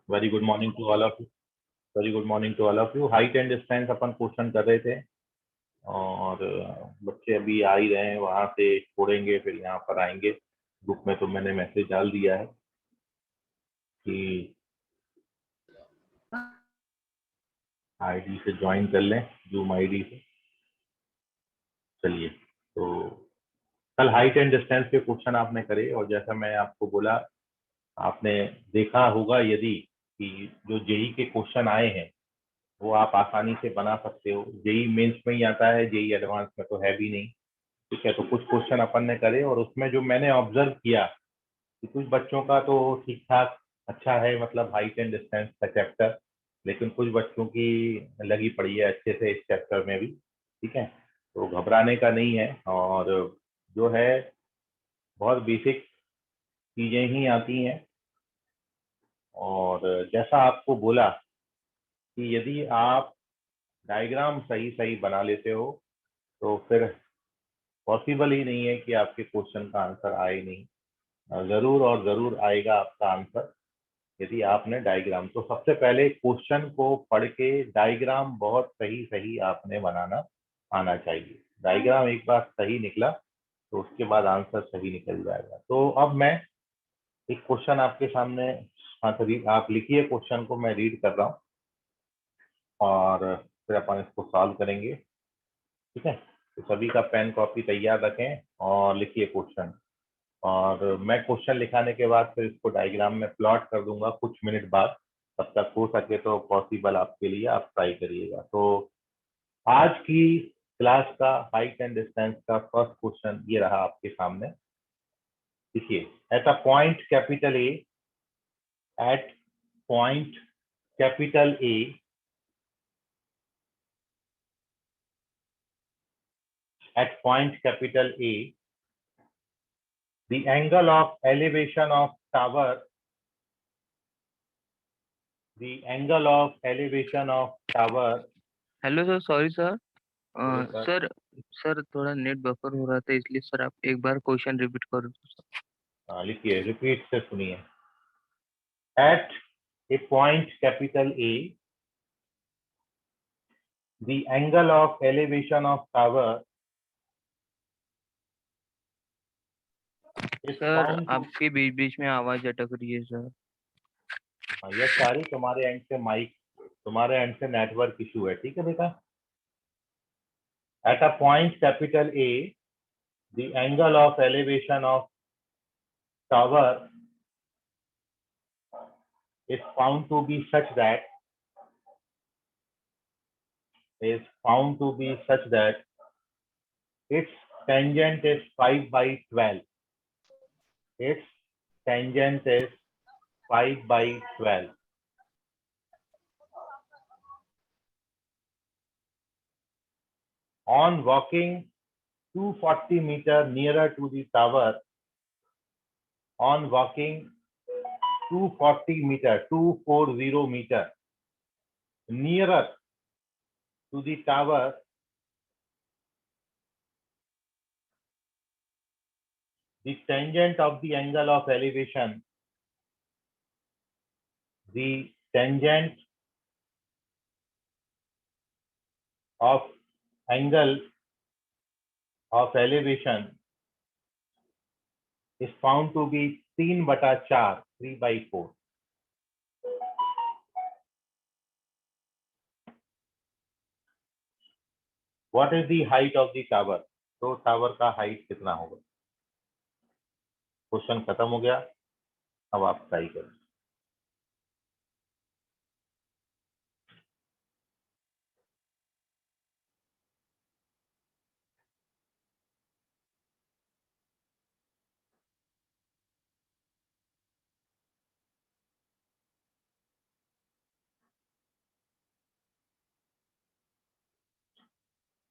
Very good morning to all of you. Very good morning to all of you. Height and distance अपन question कर रहे थे और बच्चे अभी आ ही रहे हैं, वहां से छोड़ेंगे फिर यहाँ पर आएंगे। ग्रुप में तो मैंने मैसेज डाल दिया है कि आईडी से ज्वाइन कर लें, जूम आईडी से। चलिए, तो कल हाइट एंड डिस्टेंस के क्वेश्चन आपने करे और जैसा मैं आपको बोला, आपने देखा होगा यदि कि जो जेई के क्वेश्चन आए हैं वो आप आसानी से बना सकते हो। जेई मेंस में ही आता है, जेई एडवांस में तो है भी नहीं। ठीक है, तो कुछ क्वेश्चन अपन ने करे और उसमें जो मैंने ऑब्जर्व किया कि कुछ बच्चों का तो ठीक ठाक अच्छा है, मतलब हाइट एंड डिस्टेंस का चैप्टर, लेकिन कुछ बच्चों की लगी पड़ी है अच्छे से इस चैप्टर में भी। ठीक है, तो घबराने का नहीं है और जो है बहुत बेसिक चीजें ही आती हैं। और जैसा आपको बोला कि यदि आप डायग्राम सही सही बना लेते हो तो फिर पॉसिबल ही नहीं है कि आपके क्वेश्चन का आंसर आए नहीं। जरूर और जरूर आएगा आपका आंसर यदि आपने डायग्राम। तो सबसे पहले क्वेश्चन को पढ़ के डायग्राम बहुत सही सही आपने बनाना आना चाहिए। डायग्राम एक बार सही निकला तो उसके बाद आंसर सही निकल जाएगा। तो अब मैं एक क्वेश्चन आपके सामने, हाँ तो आप लिखिए क्वेश्चन को, मैं रीड कर रहा हूँ और फिर अपन इसको सॉल्व करेंगे। ठीक है, तो सभी का पेन कॉपी तैयार रखें और लिखिए क्वेश्चन। और मैं क्वेश्चन लिखाने के बाद फिर इसको डायग्राम में प्लॉट कर दूंगा कुछ मिनट बाद। तब तक हो सके तो पॉसिबल आपके लिए आप ट्राई करिएगा। तो आज की क्लास का हाइट एंड डिस्टेंस का फर्स्ट क्वेश्चन ये रहा आपके सामने। देखिए, at a point capital A, at point capital A, at point capital A, the angle of elevation of tower, the angle of elevation of tower. Hello sir, sorry sir. बोले sir. Sir sir थोड़ा net buffer हो रहा था, इसलिए sir आप एक बार question repeat करो sir. हाँ लिखिए, रिपीट से सुनिए। At a point capital A, the angle of elevation of tower is sir found to। आपके बीच बीच में आवाज अटक रही है सर। यह सारी तुम्हारे एंड से माइक, तुम्हारे एंड से नेटवर्क इशू है। ठीक है बेटा। At a point capital A, the angle of elevation of tower is found to be such that is found to be such that its tangent is 5 by 12. Its tangent is 5 by 12. On walking 240 meter nearer to the tower, on walking 240 meter, 240 meter nearer to the tower, the tangent of the angle of elevation, the tangent of angle of elevation is found to be 3/4, 3/4. What is the height of the tower? तो tower का height कितना होगा? Question खत्म हो गया। अब आप try करें।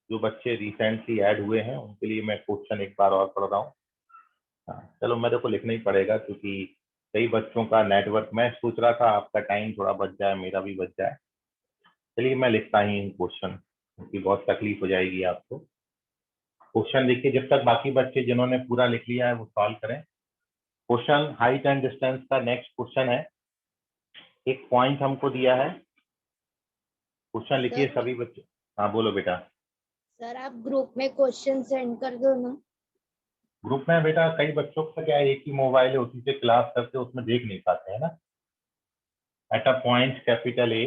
जो बच्चे रिसेंटली ऐड हुए हैं उनके लिए मैं क्वेश्चन एक बार और पढ़ रहा हूँ। हाँ, चलो मेरे को लिखना ही पड़ेगा क्योंकि कई बच्चों का नेटवर्क, मैं सोच रहा था आपका टाइम थोड़ा बच जाए, मेरा भी बच जाए। चलिए मैं लिखता ही हूँ क्वेश्चन, क्योंकि बहुत तकलीफ हो जाएगी आपको। क्वेश्चन लिखिए, जब तक बाकी बच्चे जिन्होंने पूरा लिख लिया है वो सॉल्व करें। क्वेश्चन हाइट एंड डिस्टेंस का नेक्स्ट क्वेश्चन है। एक पॉइंट हमको दिया है, क्वेश्चन लिखिए सर सभी बच्चे। हाँ बोलो बेटा। सर आप ग्रुप में क्वेश्चन सेंड कर दो ना। ग्रुप में बेटा कई बच्चों का क्या है, एक ही मोबाइल है, उसी से क्लास करते उसमें देख नहीं पाते हैं ना। एट अ पॉइंट कैपिटल ए,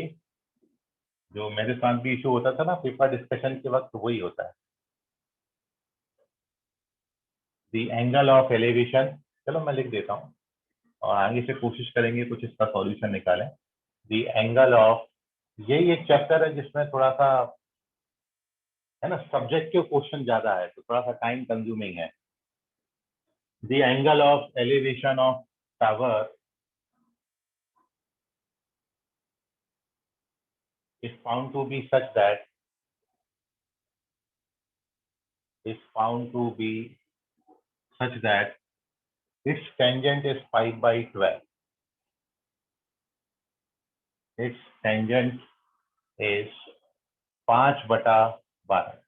जो मेरे साथ भी इशू होता था ना पेपर डिस्कशन के वक्त, वही होता है। द एंगल ऑफ एलिवेशन, चलो मैं लिख देता हूँ और आगे से कोशिश करेंगे कुछ इसका सॉल्यूशन निकालें। द एंगल ऑफ, यही एक चैप्टर है जिसमें थोड़ा सा है ना सब्जेक्टिव क्वेश्चन ज्यादा है, तो थोड़ा सा टाइम कंज्यूमिंग है। The angle of elevation of tower is found to be such that its tangent is 5/12. Its tangent is 5/12.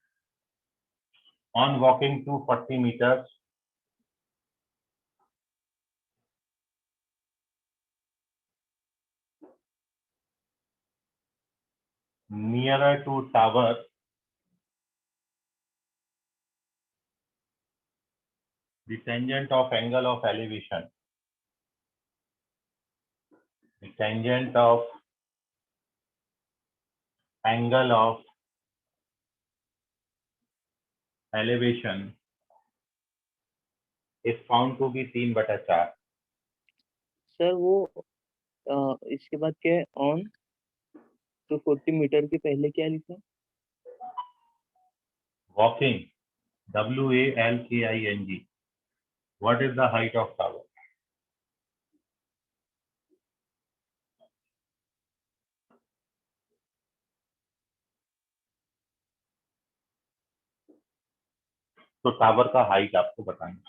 On walking to 40 meters, nearer to tower, the tangent of angle of elevation, the tangent of angle of elevation is found to be 3/4. Sir वो इसके बाद क्या है, on तो 40 metre के पहले क्या लिखा? Walking, WALKING. What is the height of tower? तो टावर का हाइट आपको बताना।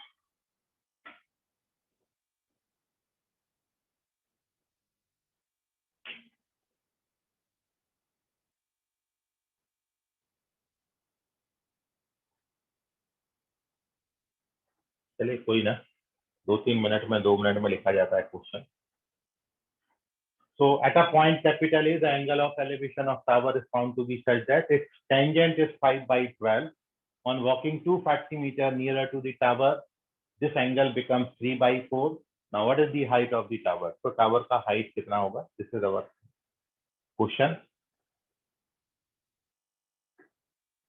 चलिए कोई ना, 2-3 मिनट में 2 मिनट में लिखा जाता है question. So at a point capital A, the angle of elevation of tower is found to be such that its tangent is 5/12. On walking 240 meters nearer to the tower, this angle becomes 3/4. Now what is the height of the tower? So tower का height कितना होगा? This is our question.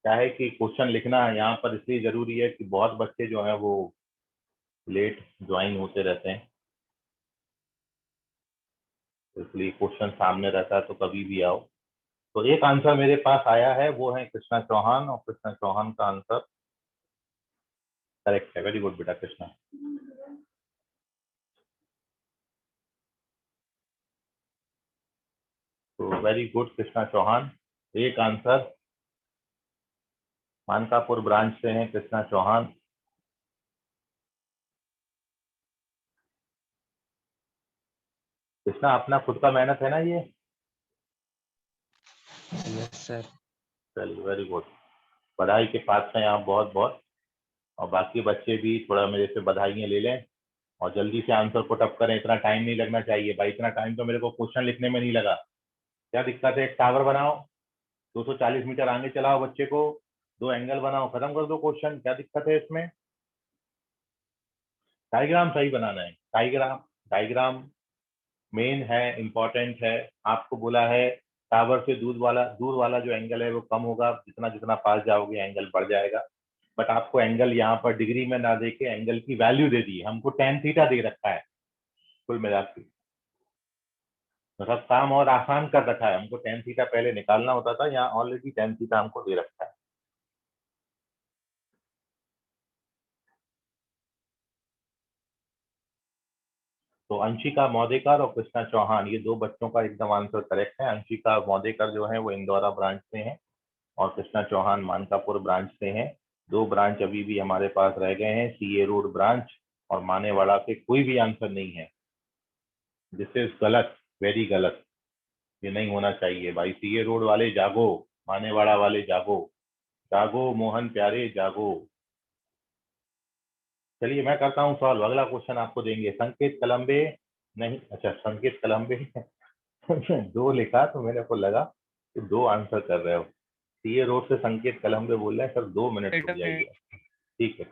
क्या है कि question लिखना यहाँ पर इसलिए जरूरी है कि बहुत बच्चे जो हैं वो लेट ज्वाइन होते रहते हैं, इसलिए क्वेश्चन सामने रहता है तो कभी भी आओ। तो एक आंसर मेरे पास आया है, वो है कृष्णा चौहान, और कृष्णा चौहान का आंसर करेक्ट है। वेरी गुड बेटा कृष्णा। तो वेरी गुड कृष्णा चौहान, एक आंसर। मानकापुर ब्रांच से हैं कृष्णा चौहान। कृष्णा अपना खुद का मेहनत है ना ये? Yes sir. चलिए वेरी गुड, बधाई के पास हैं आप बहुत बहुत। और बाकी बच्चे भी थोड़ा मेरे से बधाइयाँ ले लें और जल्दी से आंसर पुट अप करें, इतना टाइम नहीं लगना चाहिए भाई। इतना टाइम तो मेरे को क्वेश्चन लिखने में नहीं लगा। क्या दिक्कत है? एक टावर बनाओ, 240 मीटर आगे चलाओ बच्चे को, 2 एंगल बनाओ, खत्म कर दो क्वेश्चन। क्या दिक्कत है इसमें? डायग्राम सही बनाना है। डायग्राम डायग्राम मेन है, इंपॉर्टेंट है। आपको बोला है टावर से दूर वाला जो एंगल है वो कम होगा, जितना जितना पास जाओगे एंगल बढ़ जाएगा। बट आपको एंगल यहाँ पर डिग्री में ना देके एंगल की वैल्यू दे दी है, हमको tan थीटा दे रखा है। कुल मिला के मतलब काम और आसान कर रखा है, हमको tan थीटा पहले निकालना होता था, यहाँ ऑलरेडी tan थीटा हमको दे रखा है। तो अंशिका मौदेकर और कृष्णा चौहान, ये 2 बच्चों का एकदम आंसर करेक्ट है। अंशिका मौदेकर जो है वो इंदौरा ब्रांच से हैं और कृष्णा चौहान मानकापुर ब्रांच से हैं। 2 ब्रांच अभी भी हमारे पास रह गए हैं, सीए रोड ब्रांच और मानेवाड़ा के कोई भी आंसर नहीं है। दिस इज गलत, वेरी गलत, ये नहीं होना चाहिए भाई। सीए रोड वाले जागो, मानेवाड़ा वाले जागो, जागो मोहन प्यारे जागो। चलिए मैं करता हूँ सॉल्व। अगला क्वेश्चन आपको देंगे संकेत कलम्बे, नहीं अच्छा संकेत कलम्बे दो लिखा तो मेरे को लगा कि दो आंसर कर रहे हो। सीए रोड से संकेत कलम पे बोल रहे हैं सर 2 मिनट रुक जाइए। ठीक है।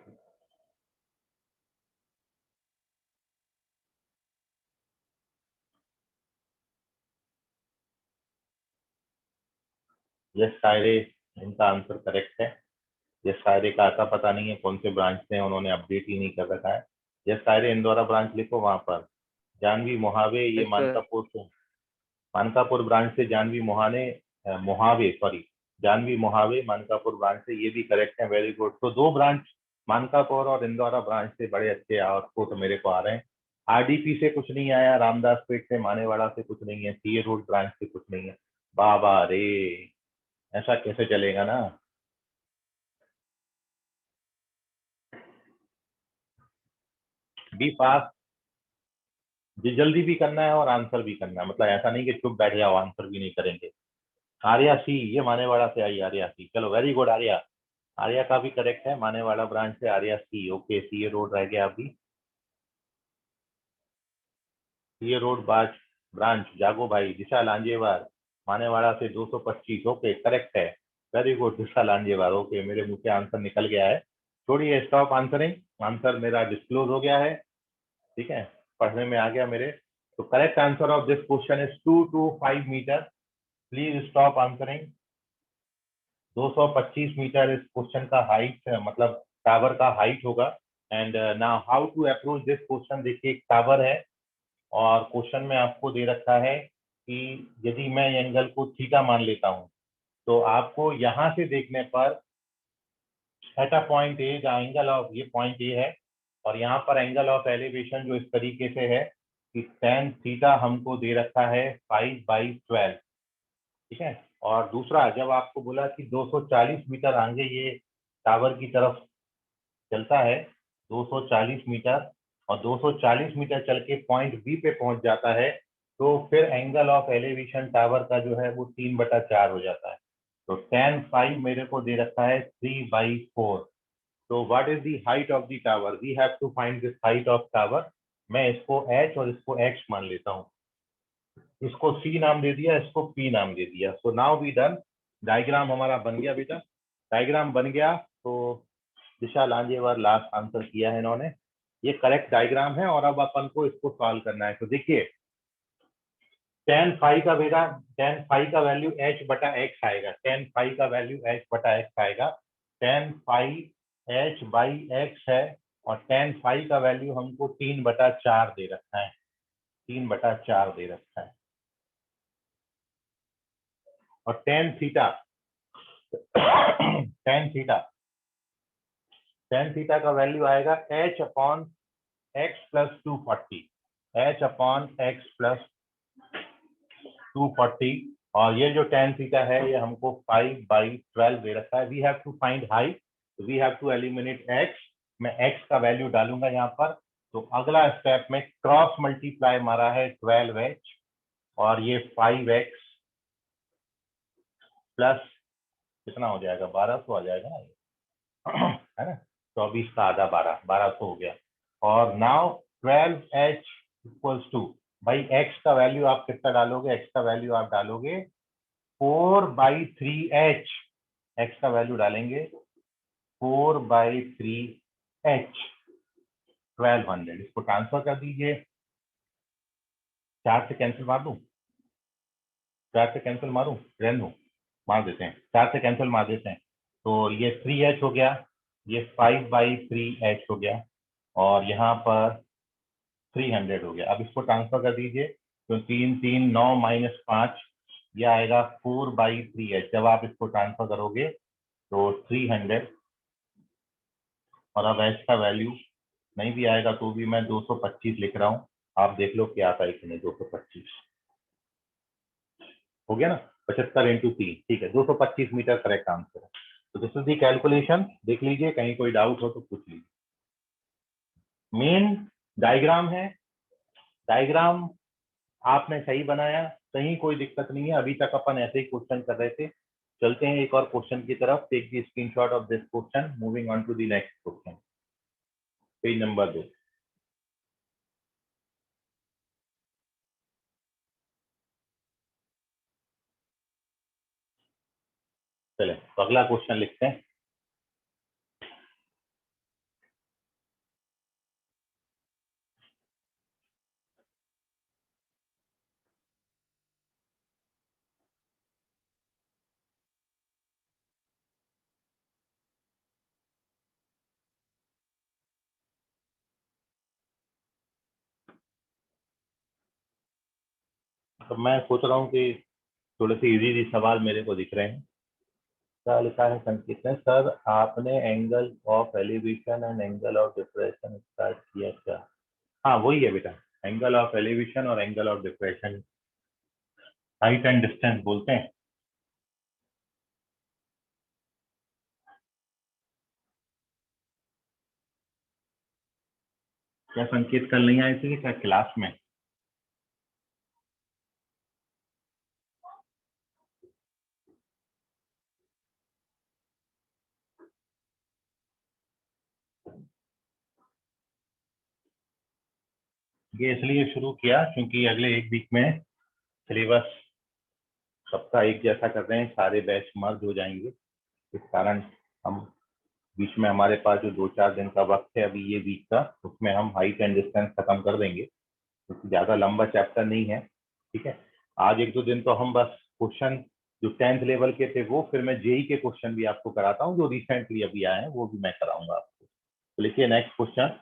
यस सायरे, इनका आंसर करेक्ट है। यस सायरे का आता पता नहीं है कौन से ब्रांच से हैं, उन्होंने अपडेट ही नहीं कर रखा है। यस सायरे इंदौरा ब्रांच लिखो वहां पर। जानवी मोहावे ये यस सर। मानकापुर से, मानकापुर ब्रांच से जानवी मोहाने मोहावे सॉरी जानवी मोहावे मानकापुर ब्रांच से, ये भी करेक्ट है। Very good. तो दो ब्रांच मानकापुर और इंदौरा ब्रांच से बड़े अच्छे आउटपुट मेरे को आ रहे हैं। आरडीपी से कुछ नहीं आया, रामदास पेट से, मानेवाड़ा से कुछ नहीं है, सीए रोड ब्रांच से कुछ नहीं है। बाबा रे, ऐसा कैसे चलेगा ना। बी फास्ट, जी जल्दी भी करना है और आंसर भी करना है, मतलब ऐसा नहीं कि चुप बैठ जाओ आंसर भी नहीं करेंगे। आर्या सी, ये मानेवाड़ा से आई आर्या सी, चलो वेरी गुड आर्या। आर्या का भी करेक्ट है, मानेवाड़ा ब्रांच से आर्या सी। ओके, सीए रोड रह गया अभी। सीए रोड ब्रांच जागो भाई, दिशा लांजेवार मानेवाड़ा से 225। ओके करेक्ट है, वेरी गुड दिशा लांजेवार। ओके, मेरे मुंह से आंसर निकल गया है। छोड़िए स्टॉप आंसरिंग, आंसर मेरा डिस्क्लोज हो गया है। ठीक है, पढ़ने में आ गया मेरे। तो correct answer of this question is 225 metre. Please stop answering. 225 metre इस क्वेश्चन का हाइट, मतलब टावर का हाइट होगा। And now how to approach this question. देखिए एक टावर है और क्वेश्चन में आपको दे रखा है कि यदि मैं एंगल को थीटा मान लेता हूं तो आपको यहां से देखने पर थीटा पॉइंट ए, जहाँ एंगल ऑफ ये पॉइंट ए है, और यहाँ पर एंगल ऑफ एलिवेशन जो इस तरीके से है कि tan थीटा हमको दे रखा है 5/12। ठीक है। और दूसरा, जब आपको बोला कि 240 मीटर आगे ये टावर की तरफ चलता है, 240 मीटर, और 240 मीटर चल के पॉइंट बी पे पहुंच जाता है, तो फिर एंगल ऑफ एलिवेशन टावर का जो है वो 3/4 हो जाता है। तो tan 5 मेरे को दे रखा है 3/4। तो what is the height of the tower, we have to find this height of tower. मैं इसको h और इसको x मान लेता हूँ। इसको C नाम दे दिया, इसको P नाम दे दिया। So now we done. Diagram हमारा बन गया बेटा, डायग्राम बन गया। तो दिशा लांजेवार लास्ट आंसर किया है इन्होंने, ये करेक्ट डायग्राम है। और अब अपन को इसको सॉल्व करना है। तो देखिए tan फाइव का बेटा, tan फाइव का वैल्यू h/x आएगा, tan फाइव का वैल्यू h/x आएगा। tan फाइव h/x है, और tan फाइव का वैल्यू हमको 3/4 दे रखा है, 3/4 दे रखा है। और tan theta tan theta tan theta का वैल्यू आएगा h/x+240, h/x+240। और ये जो tan थीटा है ये हमको 5/12 दे रखा है। We have to find height, we have to eliminate x। मैं x का वैल्यू डालूंगा यहाँ पर। तो अगला स्टेप में क्रॉस मल्टीप्लाई मारा है 12h, और ये 5x प्लस कितना हो जाएगा, 1200 आ जाएगा ना, है ना। 24 का आधा 1200 हो गया। और नाउ 12h इक्वल्स टू, भाई x का वैल्यू आप कितना डालोगे, x का वैल्यू आप डालोगे 4/3h। x का वैल्यू डालेंगे 4/3h, 1200। इसको ट्रांसफर कर दीजिए, 4 से कैंसिल मार दूं, 4 से कैंसिल मारूं, रहने दूं, मार देते हैं, 4 से कैंसिल मार देते हैं। तो ये 3h हो गया, ये 5/3h हो गया, और यहाँ पर 300 हो गया। अब इसको ट्रांसफर कर दीजिए, तो 3 3 9 -5, ये आएगा 4/3h। जब आप इसको ट्रांसफर करोगे तो 300, और अब h का वैल्यू नहीं भी आएगा तो भी मैं 225 लिख रहा हूँ। आप देख लो क्या आता है कि नहीं, 225 हो गया ना, 75×3, ठीक है, 225 मीटर करेक्ट आंसर है। तो दिस इज दी कैलकुलेशन, देख लीजिए, कहीं कोई डाउट हो तो पूछ लीजिए। मेन डायग्राम है, डायग्राम आपने सही बनाया, कहीं कोई दिक्कत नहीं है। अभी तक अपन ऐसे ही क्वेश्चन कर रहे थे। चलते हैं एक और क्वेश्चन की तरफ। Take the screenshot of this question, moving on to the next question, page number 2। चले तो अगला क्वेश्चन लिखते हैं। तो मैं सोच रहा हूँ कि थोड़े से इजी सवाल मेरे को दिख रहे हैं। क्या लिखा है संकेत ने? सर आपने angle of elevation and angle of depression start किया क्या? हाँ वही है बेटा, एंगल ऑफ एलिवेशन और angle of depression, height and distance बोलते हैं। क्या संकेत कल नहीं आए थे क्या क्लास में? ये इसलिए शुरू किया क्योंकि अगले एक वीक में सिलेबस सबका एक जैसा कर रहे हैं, सारे बैच मर्ज हो जाएंगे। इस कारण हम बीच में हमारे पास जो 2-4 दिन का वक्त है अभी ये वीक का, उसमें हम हाइट एंड डिस्टेंस खत्म कर देंगे क्योंकि ज्यादा लंबा चैप्टर नहीं है। ठीक है, आज 1-2 दिन तो हम बस क्वेश्चन जो 10th लेवल के थे वो, फिर मैं जेई के क्वेश्चन भी आपको कराता हूँ जो रिसेंटली अभी आए हैं वो भी मैं कराऊंगा आपको। तो लिखिए नेक्स्ट क्वेश्चन।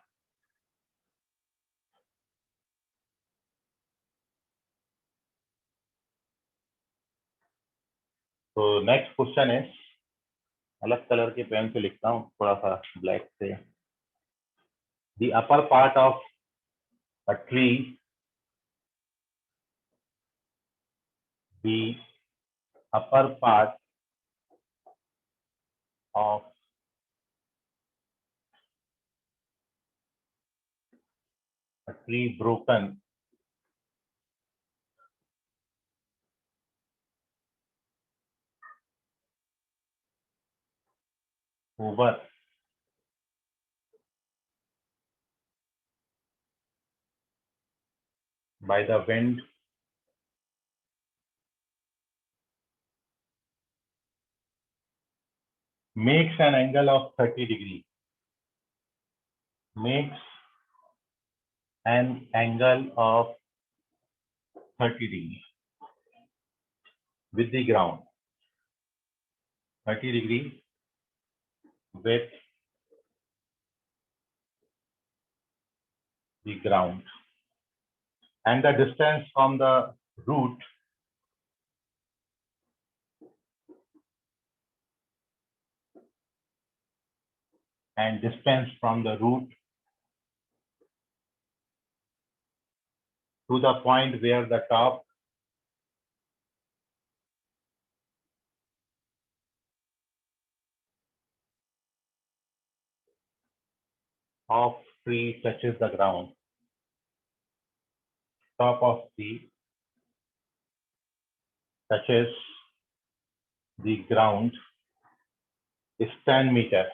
तो नेक्स्ट क्वेश्चन है, अलग कलर के पेन से लिखता हूँ थोड़ा सा ब्लैक से। The upper part of a tree, the upper part of a tree broken over by the wind makes an angle of 30 degree, makes an angle of 30 degree with the ground, 30 degree with the ground, and the distance from the root and distance from the root to the point where the top of tree touches the ground. Top of tree touches the ground is 10 meter.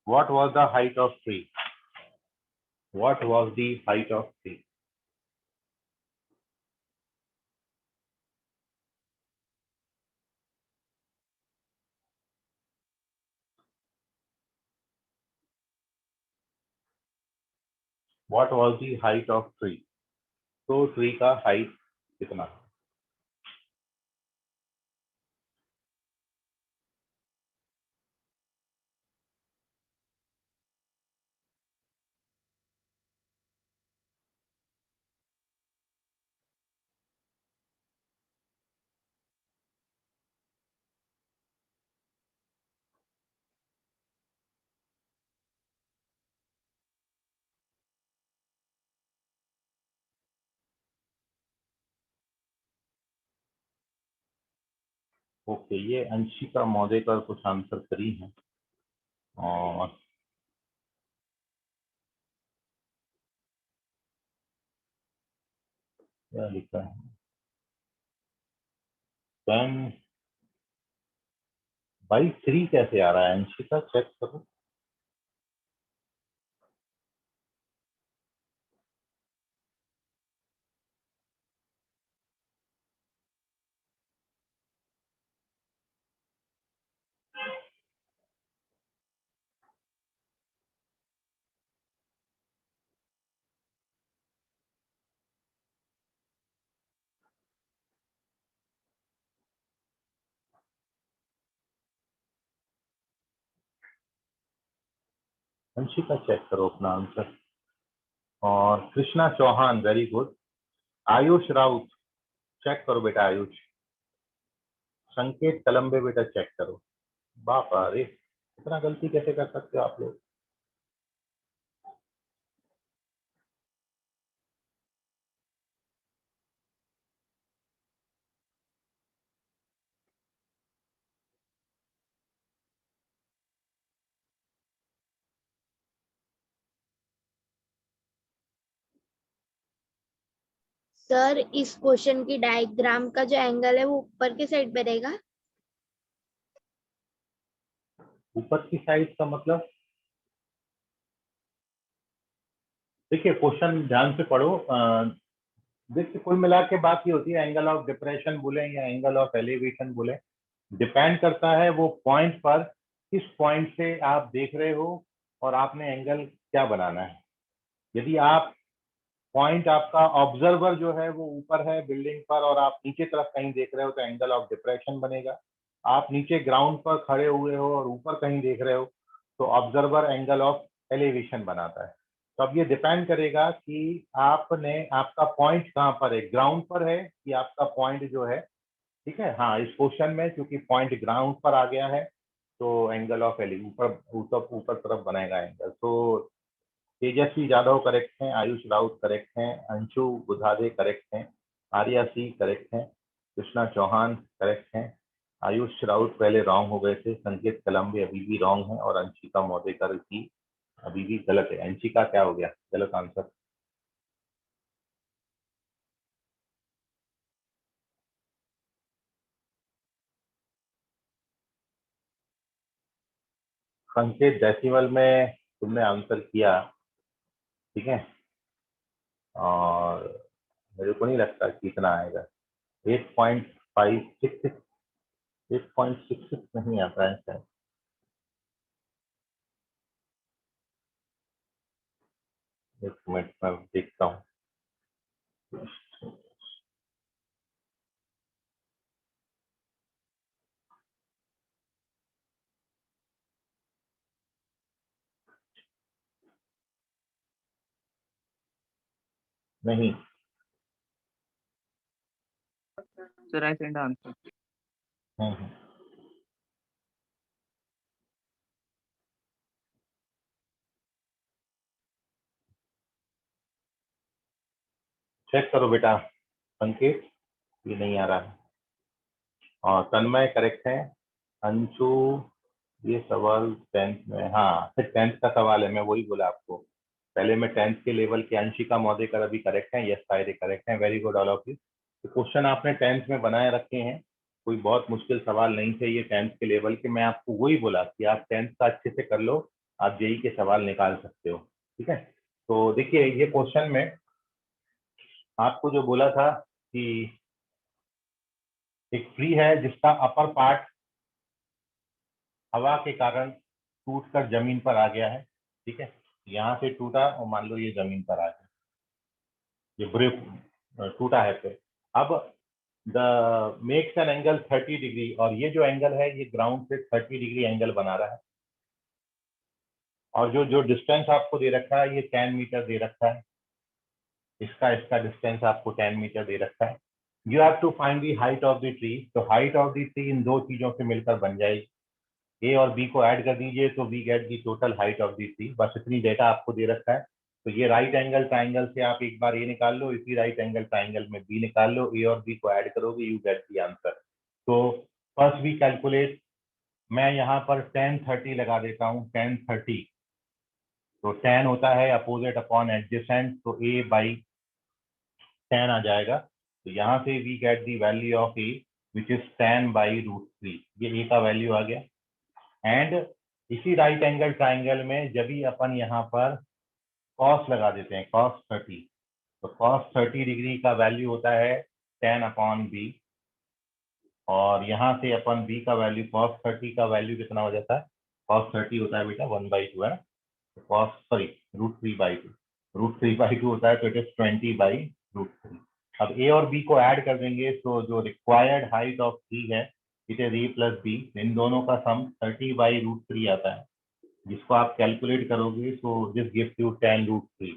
What was the height of tree? What was the height of tree? What was the height of tree? तो tree का height कितना? Okay, ये अंशिका महोदय का कुछ answer करी है और क्या लिखा है? 10/3 कैसे आ रहा है अंशिका? चेक करो। अंशिका चेक करो अपना आंसर। और Krishna Chauhan, very good. Ayush Raut check करो बेटा आयुष। संकेत कलम्बे बेटा चेक करो। बाप रे, इतना गलती कैसे कर सकते हो आप लोग। सर इस क्वेश्चन की डायग्राम का जो एंगल है वो ऊपर की साइड पे रहेगा। ऊपर की साइड का मतलब, देखिए क्वेश्चन ध्यान से पढ़ो। देखिए कुल मिला के बात ये होती है, एंगल ऑफ डिप्रेशन बोले या एंगल ऑफ एलिवेशन बोले, डिपेंड करता है वो पॉइंट पर, किस पॉइंट से आप देख रहे हो और आपने एंगल क्या बनाना है। यदि आप पॉइंट आपका ऑब्जर्वर जो है वो ऊपर है बिल्डिंग पर और आप नीचे तरफ कहीं देख रहे हो तो एंगल ऑफ डिप्रेशन बनेगा। आप नीचे ग्राउंड पर खड़े हुए हो और ऊपर कहीं देख रहे हो तो ऑब्जर्वर एंगल ऑफ एलिवेशन बनाता है। तो अब ये डिपेंड करेगा कि आपने, आपका पॉइंट कहाँ पर है, ग्राउंड पर है कि आपका पॉइंट जो है, ठीक है। हाँ, इस क्वेश्चन में क्योंकि पॉइंट ग्राउंड पर आ गया है तो एंगल ऑफ एली ऊपर ऊपर ऊपर तरफ बनेगा एंगल। तो तेजस्वी जाधव करेक्ट हैं, आयुष राउत करेक्ट हैं, अंशु बुधादे करेक्ट हैं, आर्या सी करेक्ट हैं, कृष्णा चौहान करेक्ट हैं, आयुष राउत पहले रॉन्ग हो गए थे, संकेत कलम्बे अभी भी रॉन्ग है और अंशिका मौदेकर की अभी भी गलत है। अंशिका क्या हो गया, गलत आंसर। संकेत डेसिमल में तुमने आंसर किया, ठीक है, और मेरे को नहीं लगता कि इतना आएगा। 8.566, 8.66 नहीं आता है शायद। एक मिनट में देखता हूँ। नहीं, Sir, I sent answer. Check करो बेटा संकेत, ये नहीं आ रहा है। और तन्मय करेक्ट है। अंशु, ये सवाल 10th में, हाँ फिर 10th का सवाल है, मैं वही बोला आपको पहले। मैं 10th के लेवल के अंशिका मौदेकर अभी करेक्ट है, यस सारे करेक्ट है, very good all of you. तो क्वेश्चन आपने 10th में बनाए रखे हैं, कोई बहुत मुश्किल सवाल नहीं थे ये 10th के लेवल के। मैं आपको वही बोला कि आप 10th का अच्छे से कर लो, आप जेई के सवाल निकाल सकते हो, ठीक है। तो देखिए ये क्वेश्चन में आपको जो बोला था कि एक ट्री है जिसका अपर पार्ट हवा के कारण टूटकर जमीन पर आ गया है, ठीक है। यहाँ से टूटा और मान लो ये जमीन पर आ गया, ये ब्रेक टूटा है। फिर अब the makes an angle 30 degree, और ये जो एंगल है ये ग्राउंड से 30 डिग्री एंगल बना रहा है। और जो जो डिस्टेंस आपको दे रखा है ये 10 मीटर दे रखा है, इसका इसका डिस्टेंस आपको 10 मीटर दे रखा है। You have to find the height of the tree. तो हाइट ऑफ द ट्री इन दो चीजों से मिलकर बन जाएगी, ए और बी को ऐड कर दीजिए तो we get the total height of the tree. बस इतनी डेटा आपको दे रखा है। तो ये राइट एंगल ट्राइंगल से आप एक बार ए निकाल लो, इसी राइट एंगल ट्राइंगल में बी निकाल लो, ए और बी को ऐड करोगे यू गेट दी आंसर। तो फर्स्ट वी कैलकुलेट, मैं यहाँ पर 10/30 लगा देता हूँ, 10/30। तो 10 होता है अपोजिट अपॉन एडजेसेंट, तो ए बाई 10 आ जाएगा। तो यहाँ से we get the value of A which is 10/√3, ये ए का वैल्यू आ गया। एंड इसी राइट एंगल ट्राइंगल में जब भी अपन यहाँ पर कॉस लगा देते हैं, cos 30, तो cos 30 डिग्री का वैल्यू होता है 10/b। और यहाँ से अपन b का वैल्यू, cos 30 का वैल्यू कितना हो जाता है, cos 30 होता है बेटा 1/2 है, तो cos सॉरी √3/2, √3/2 होता है, तो इट इज 20/√3। अब a और b को ऐड कर देंगे तो जो रिक्वायर्ड हाइट ऑफ ट्री है it is a plus b, इन दोनों का सम 30/√3 आता है। जिसको आप कैलकुलेट करोगे तो दिस गिव्स यू tan√3।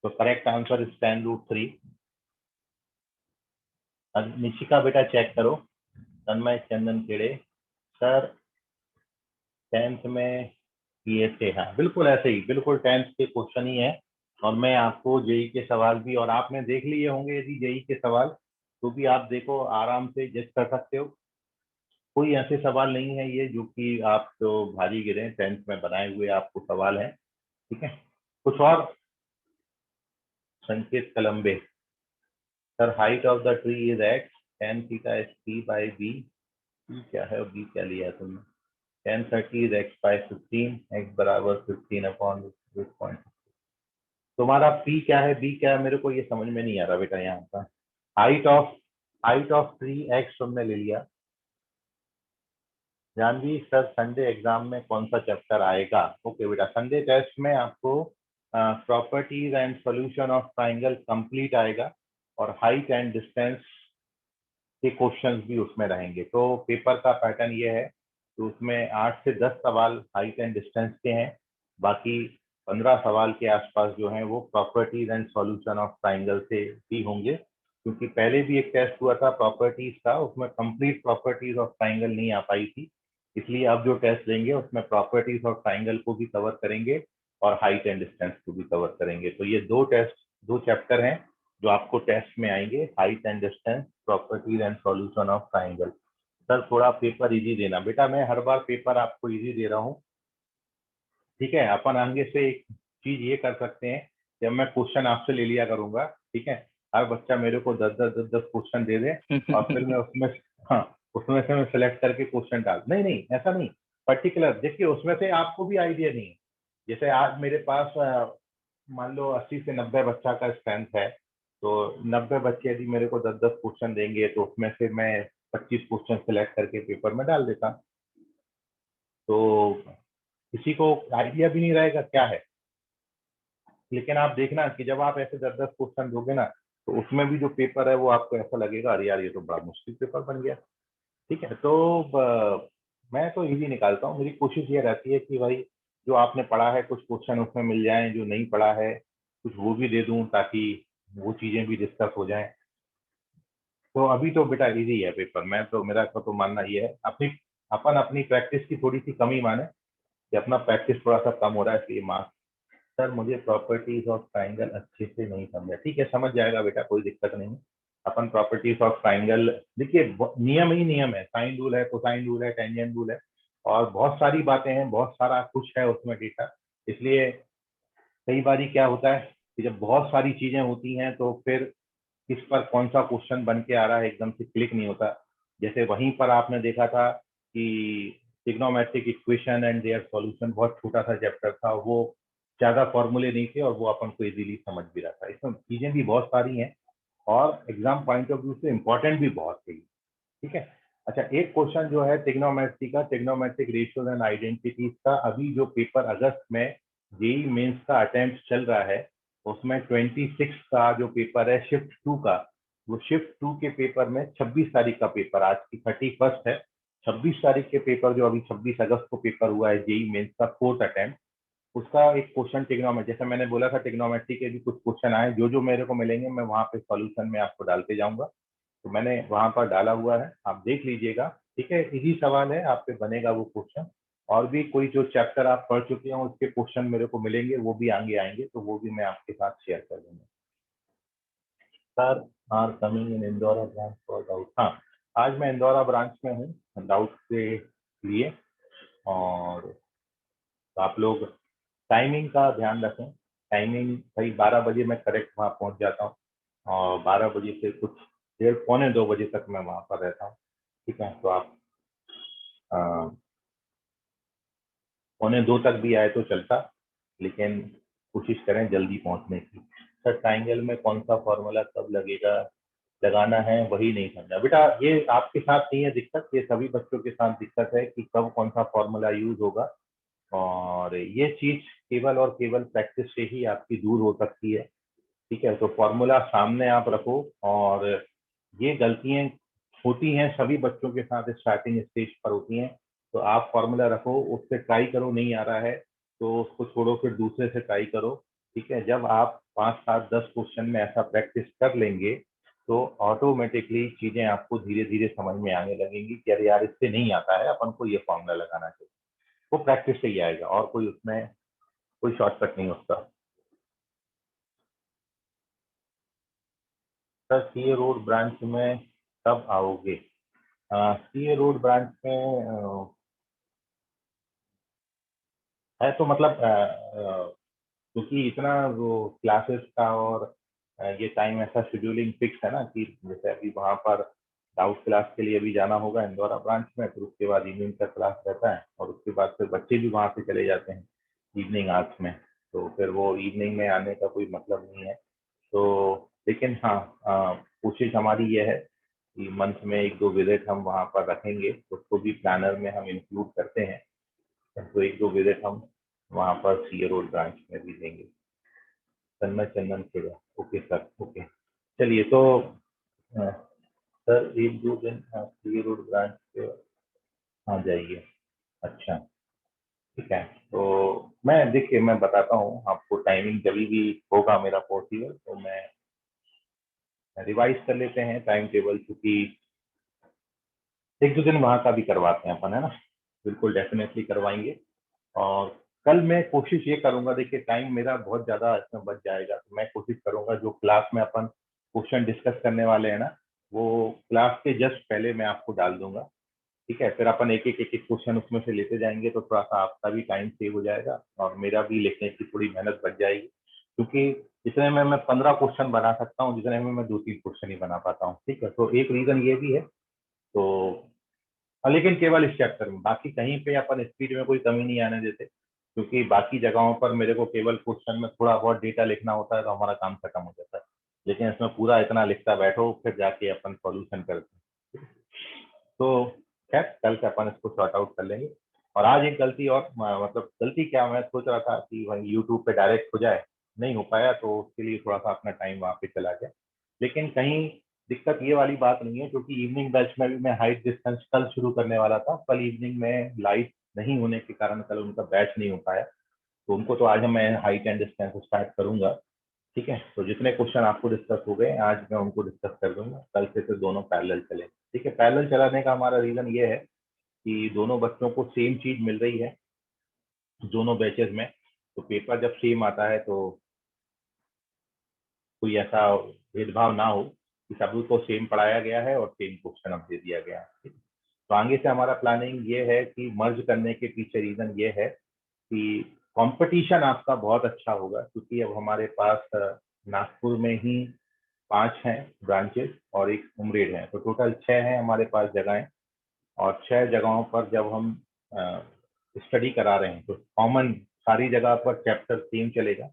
तो correct answer is tan√3। Nishika बेटा चेक करो। तन्मय चंदन खेड़े सर 10th में ये थे, हाँ बिल्कुल ऐसे ही, बिल्कुल 10th के क्वेश्चन ही है। और मैं आपको जेई के सवाल भी, और आपने देख लिए होंगे यदि जेई के सवाल, तो भी आप देखो आराम से जज कर सकते हो। कोई ऐसे सवाल नहीं है ये जो कि आप जो भारी गिरे, 10th में बनाए हुए आपको सवाल है। ठीक है, कुछ और? संकेत Kalambe sir height of the tree is x, tan theta is p by b। p क्या है और b क्या लिया है तुमने? tan30 is x by 15, x बराबर 15 अपॉन this point। तुम्हारा p क्या है b क्या है, मेरे को ये समझ में नहीं आ रहा बेटा यहाँ का। हाइट ऑफ ट्री x तुमने ले लिया। जानवी सर संडे एग्जाम में कौन सा चैप्टर आएगा? ओके बेटा, संडे टेस्ट में आपको properties and solution of triangle complete आएगा, और हाइट एंड डिस्टेंस के क्वेश्चंस भी उसमें रहेंगे। तो पेपर का पैटर्न ये है, तो उसमें 8 से 10 सवाल हाइट एंड डिस्टेंस के हैं, बाकी 15 सवाल के आसपास जो हैं वो properties and solution of triangle से भी होंगे। क्योंकि पहले भी एक टेस्ट हुआ था प्रॉपर्टीज का, उसमें कंप्लीट प्रॉपर्टीज ऑफ ट्राइंगल नहीं आ पाई थी, इसलिए अब जो टेस्ट लेंगे उसमें प्रॉपर्टीज ऑफ ट्राइंगल को भी कवर करेंगे और हाइट एंड डिस्टेंस को भी कवर करेंगे। तो ये दो चैप्टर हैं जो आपको टेस्ट में आएंगे, height and distance, properties and solution of triangle. Sir थोड़ा पेपर इजी देना बेटा, मैं हर बार पेपर आपको इजी दे रहा हूँ। ठीक है, अपन आगे से एक चीज ये कर सकते हैं, जब मैं क्वेश्चन आपसे ले लिया करूंगा, ठीक है, हर बच्चा मेरे को 10 क्वेश्चन दे दे, और फिर मैं उसमें, हाँ उसमें से मैं सिलेक्ट करके क्वेश्चन डाल, नहीं नहीं ऐसा नहीं, पर्टिकुलर देखिए उसमें से आपको भी आइडिया नहीं है। जैसे आज मेरे पास मान लो 80 से 90 बच्चा का स्ट्रेंथ है, तो 90 बच्चे यदि मेरे को 10 क्वेश्चन देंगे, तो उसमें से मैं 25 क्वेश्चन सिलेक्ट करके पेपर में डाल देता। तो किसी को आइडिया भी नहीं रहेगा क्या है। लेकिन आप देखना कि जब आप ऐसे 10 क्वेश्चन दोगे ना, तो उसमें भी जो पेपर है वो आपको ऐसा लगेगा अरे यार ये तो बड़ा मुश्किल पेपर बन गया। ठीक है, तो मैं तो इजी निकालता हूँ, मेरी कोशिश ये रहती है कि भाई जो आपने पढ़ा है कुछ क्वेश्चन उसमें मिल जाए, जो नहीं पढ़ा है कुछ वो भी दे दूं, ताकि वो चीजें भी डिस्कस हो जाएं। तो अभी तो बेटा इजी है पेपर, मैं तो, मेरा तो मानना ये है, अपन अपनी प्रैक्टिस की थोड़ी सी कमी माने कि अपना प्रैक्टिस थोड़ा सा कम हो रहा है, इसलिए मार्क्स। सर मुझे प्रॉपर्टीज ऑफ ट्राइंगल अच्छे से नहीं समझा। ठीक है, समझ जाएगा बेटा, कोई दिक्कत नहीं। अपन प्रॉपर्टीज ऑफ ट्राइंगल, देखिए नियम ही नियम है, साइन रूल है, कोसाइन रूल है, टेंजेंट रूल है, और बहुत सारी बातें हैं, बहुत सारा कुछ है उसमें डेटा। इसलिए कई बार क्या होता है कि जब बहुत सारी चीजें होती हैं तो फिर किस पर कौन सा क्वेश्चन बन के आ रहा है एकदम से क्लिक नहीं होता। जैसे वहीं पर आपने देखा था कि trigonometric equation and their solution, बहुत छोटा सा चैप्टर था वो, ज्यादा फॉर्मूले नहीं थे और वो अपन को इजीली समझ भी रहा था। इसमें चीजें भी बहुत सारी हैं और एग्जाम पॉइंट ऑफ व्यू से इम्पोर्टेंट भी बहुत है। ठीक है, अच्छा एक क्वेश्चन जो है ट्रिग्नोमेट्री का, ट्रिग्नोमेट्रिक रेशियोज एंड आइडेंटिटीज का, अभी जो पेपर अगस्त में जेई मेंस का अटेम्प्ट चल रहा है, उसमें 26 का जो पेपर है शिफ्ट 2 का, वो शिफ्ट 2 के पेपर में 26 तारीख का पेपर, आज की 31 है, 26 तारीख के पेपर जो अभी 26 अगस्त को पेपर हुआ है जेई मेंस का 4th अटेम्प्ट, उसका एक क्वेश्चन ट्रिग्नोमेट्री, जैसे मैंने बोला था ट्रिग्नोमेट्री के भी कुछ क्वेश्चन आए, जो जो मेरे को मिलेंगे मैं वहां पे सॉल्यूशन में आपको डालते जाऊंगा। तो मैंने वहां पर डाला हुआ है, आप देख लीजिएगा। ठीक है, इजी सवाल है, आप पे बनेगा वो क्वेश्चन। और भी कोई जो चैप्टर आप पढ़ चुके हो उसके क्वेश्चन मेरे को मिलेंगे, वो भी आगे आएंगे, तो वो भी मैं आपके साथ शेयर कर दूंगा। Sir are coming in Indora branch for doubt. हाँ, आज मैं इंदौरा ब्रांच में हूँ डाउट के लिए, और आप लोग टाइमिंग का ध्यान रखें। टाइमिंग भाई 12 बजे मैं करेक्ट वहाँ पहुँच जाता हूँ, और 12 बजे से कुछ 1:15-2 बजे तक मैं वहाँ पर रहता हूँ। ठीक है, तो आप 1:45 तक भी आए तो चलता, लेकिन कोशिश करें जल्दी पहुँचने की। सर ट्राइंगल में कौन सा फॉर्मूला कब लगेगा, लगाना है वही नहीं समझा बेटा। ये आपके साथ नहीं है दिक्कत, ये सभी बच्चों के साथ दिक्कत है कि कब कौन सा फॉर्मूला यूज होगा, और ये चीज केवल और केवल प्रैक्टिस से ही आपकी दूर हो सकती है। ठीक है, तो फॉर्मूला सामने आप रखो, और ये गलतियां होती हैं सभी बच्चों के साथ, स्टार्टिंग स्टेज पर होती हैं, तो आप फॉर्मूला रखो, उससे ट्राई करो, नहीं आ रहा है तो उसको छोड़ो, फिर दूसरे से ट्राई करो। ठीक है, जब आप 5, 7, 10 क्वेश्चन में ऐसा प्रैक्टिस कर लेंगे तो ऑटोमेटिकली चीजें आपको धीरे धीरे समझ में आने लगेंगी कि अरे यार इससे नहीं आता है, अपन को ये फॉर्मूला लगाना चाहिए। वो प्रैक्टिस से ही आएगा, और कोई उसमें कोई शॉर्टकट नहीं उसका। सर सीए रोड ब्रांच में कब आओगे? सीए रोड ब्रांच में है तो मतलब क्योंकि इतना वो क्लासेस का और ये टाइम ऐसा शेड्यूलिंग फिक्स है ना कि जैसे अभी वहाँ पर डाउट क्लास के लिए भी जाना होगा इंदौरा ब्रांच में, फिर उसके बाद इवनिंग का क्लास रहता है, और उसके बाद फिर बच्चे भी वहाँ पे चले जाते हैं इवनिंग आवर्स में, तो फिर वो इवनिंग में आने का कोई मतलब नहीं है। तो लेकिन हाँ, कोशिश हमारी ये है कि मंथ में 1-2 विजिट हम वहाँ पर रखेंगे, उसको भी प्लानर में हम इंक्लूड करते हैं। तो 1-2 विजिट हम वहाँ पर सीए रोड ब्रांच में भी देंगे। तन्मय चंदन खेड़ा, ओके सर, ओके। चलिए तो सर 1-2 दिन सीए रोड ब्रांच पे आ जाइए। अच्छा, ठीक है। तो मैं देखिए मैं बताता हूँ आपको टाइमिंग, जब भी होगा मेरा पॉसिबल तो मैं रिवाइज कर लेते हैं टाइम टेबल, क्योंकि 1-2 दिन वहाँ का भी करवाते हैं अपन, है ना। बिल्कुल डेफिनेटली करवाएंगे। और कल मैं कोशिश ये करूंगा, देखिए टाइम मेरा बहुत ज्यादा इसमें बच जाएगा, तो मैं कोशिश करूंगा जो क्लास में अपन क्वेश्चन डिस्कस करने वाले हैं ना, वो क्लास के जस्ट पहले मैं आपको डाल दूंगा। ठीक है, फिर अपन एक एक क्वेश्चन उसमें से लेते जाएंगे, तो थोड़ा सा आपका भी टाइम सेव हो जाएगा और मेरा भी लिखने की थोड़ी मेहनत बच जाएगी, क्योंकि जितने में मैं 15 क्वेश्चन बना सकता हूँ, जितने में मैं 2-3 क्वेश्चन ही बना पाता हूँ। ठीक है, तो एक रीजन ये भी है। तो लेकिन केवल इस चैप्टर में, बाकी कहीं पे अपन स्पीड में कोई कमी नहीं आने देते, क्योंकि बाकी जगहों पर मेरे को केवल क्वेश्चन में थोड़ा बहुत डेटा लिखना होता है तो हमारा काम खत्म हो जाता है, लेकिन इसमें पूरा इतना लिखता बैठो फिर जाके अपन सॉल्यूशन करते हैं। तो खैर कल से अपन इसको सॉर्ट आउट कर लेंगे। और आज एक गलती और, मतलब गलती क्या, मैं सोच रहा था कि वही यूट्यूब पे डायरेक्ट हो जाए, नहीं हो पाया, तो उसके लिए थोड़ा सा अपना टाइम वहाँ पे चला गया। लेकिन कहीं दिक्कत ये वाली बात नहीं है, क्योंकि इवनिंग बैच में भी मैं हाइट डिस्टेंस कल शुरू करने वाला था, कल इवनिंग में लाइट नहीं होने के कारण कल उनका बैच नहीं हो पाया, तो उनको तो आज मैं हाइट एंड डिस्टेंस स्टार्ट करूंगा। ठीक है, तो जितने क्वेश्चन आपको डिस्कस हो गए आज मैं उनको डिस्कस कर दूंगा, कल से फिर दोनों पैरेलल चलेंगे। ठीक है, पैरेलल चलाने का हमारा रीजन ये है कि दोनों बच्चों को सेम चीज मिल रही है दोनों बैचेस में, तो पेपर जब सेम आता है तो कोई ऐसा भेदभाव ना हो कि सभी को सेम पढ़ाया गया है और सेम क्वेश्चन अब दे दिया गया है। तो आगे से हमारा प्लानिंग ये है कि मर्ज करने के पीछे रीजन ये है कि कंपटीशन आपका बहुत अच्छा होगा, क्योंकि अब हमारे पास नागपुर में ही 5 हैं ब्रांचेस और एक उमरेड है, तो टोटल 6 हैं हमारे पास जगहें। और 6 जगहों पर जब हम स्टडी करा रहे हैं तो कॉमन सारी जगह पर चैप्टर सेम चलेगा,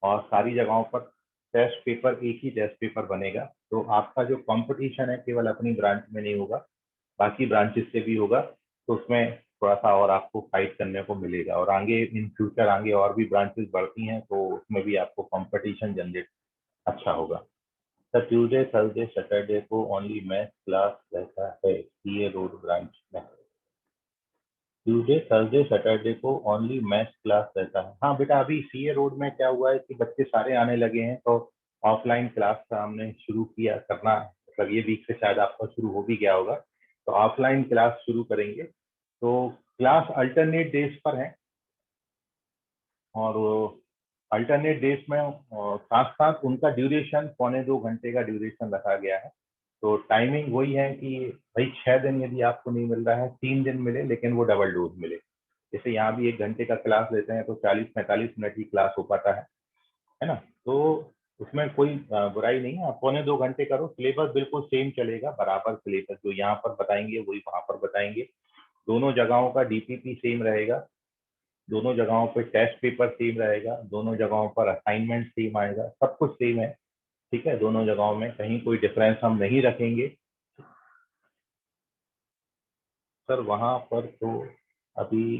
और सारी जगहों पर टेस्ट पेपर एक ही टेस्ट पेपर बनेगा। तो आपका जो कंपटीशन है केवल अपनी ब्रांच में नहीं होगा, बाकी ब्रांचेस से भी होगा, तो उसमें थोड़ा सा और आपको फाइट करने को मिलेगा। और आगे इन फ्यूचर आगे और भी ब्रांचेस बढ़ती हैं तो उसमें भी आपको कंपटीशन जनरेट अच्छा होगा। सर ट्यूसडे थर्सडे सैटरडे को ओनली मैथ क्लास रहता है सीए रोड ब्रांच में? ट्यूसडे थर्सडे सैटरडे को ओनली मैथ क्लास रहता है। हाँ बेटा, अभी सीए रोड में क्या हुआ है कि बच्चे सारे आने लगे हैं, तो ऑफलाइन क्लास का हमने शुरू किया करना, मतलब ये वीक से शायद आपका शुरू हो भी गया होगा, तो ऑफलाइन क्लास शुरू करेंगे। तो क्लास अल्टरनेट डेज पर है, और अल्टरनेट डेज में साथ साथ उनका ड्यूरेशन 1.25 घंटे का ड्यूरेशन रखा गया है। तो टाइमिंग वही है कि भाई 6 दिन यदि आपको नहीं मिल रहा है, 3 दिन मिले लेकिन वो डबल डोज मिले। जैसे यहाँ भी 1 घंटे का क्लास लेते हैं तो 40-45 मिनट की क्लास हो पाता है ना। तो उसमें कोई बुराई नहीं है, आप 1.25 घंटे करो, सिलेबस बिल्कुल सेम चलेगा, बराबर सिलेबस जो यहाँ पर बताएंगे वही वहाँ पर बताएंगे। दोनों जगहों का डीपीपी सेम रहेगा, दोनों जगहों पर टेस्ट पेपर सेम रहेगा, दोनों जगहों पर असाइनमेंट सेम आएगा, सब कुछ सेम है। ठीक है, दोनों जगहों में कहीं कोई डिफरेंस हम नहीं रखेंगे। सर वहाँ पर तो अभी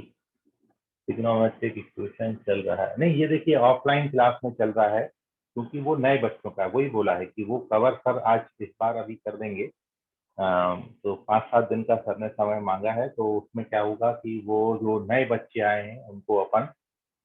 ट्रिग्नोमेट्रिक इक्वेशन चल रहा है नहीं, ये देखिए ऑफलाइन क्लास में चल रहा है, क्योंकि वो नए बच्चों का है, वही बोला है कि वो कवर सर आज इस बार अभी कर देंगे। तो 5-7 दिन का सर ने समय मांगा है, तो उसमें क्या होगा कि वो जो नए बच्चे आए हैं उनको अपन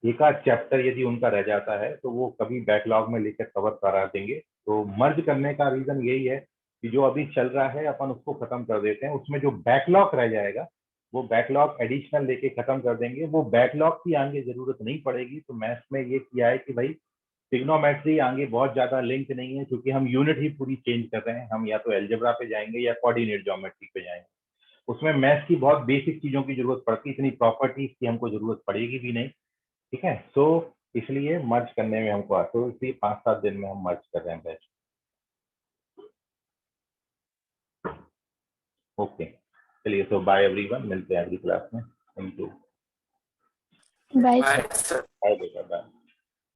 एक आध चैप्टर यदि उनका रह जाता है तो वो कभी बैकलॉग में लेकर कवर करा देंगे। तो मर्ज करने का रीजन यही है कि जो अभी चल रहा है अपन उसको खत्म कर देते हैं, उसमें जो बैकलॉग रह जाएगा वो बैकलॉग एडिशनल लेके खत्म कर देंगे। वो बैकलॉग की आगे जरूरत नहीं पड़ेगी। तो मैथ्स में ये किया है कि भाई ट्रिग्नोमेट्री आगे बहुत ज्यादा लिंक नहीं है, क्योंकि हम यूनिट ही पूरी चेंज कर रहे हैं। हम या तो एल्जेब्रा पे जाएंगे या कोऑर्डिनेट ज्योमेट्री पे जाएंगे। उसमें मैथ्स की बहुत बेसिक चीजों की जरूरत पड़ती है, इतनी प्रॉपर्टीज की हमको जरूरत पड़ेगी भी नहीं। ठीक है, तो इसलिए मर्ज करने में हमको तो इसलिए 5-7 दिन में हम मर्ज कर रहे हैं बैच। ओके, चलिए, तो बाय एवरीवन, मिलते हैं अगली क्लास में। Thank you. Bye bye sir. Bye बेटा, बाय।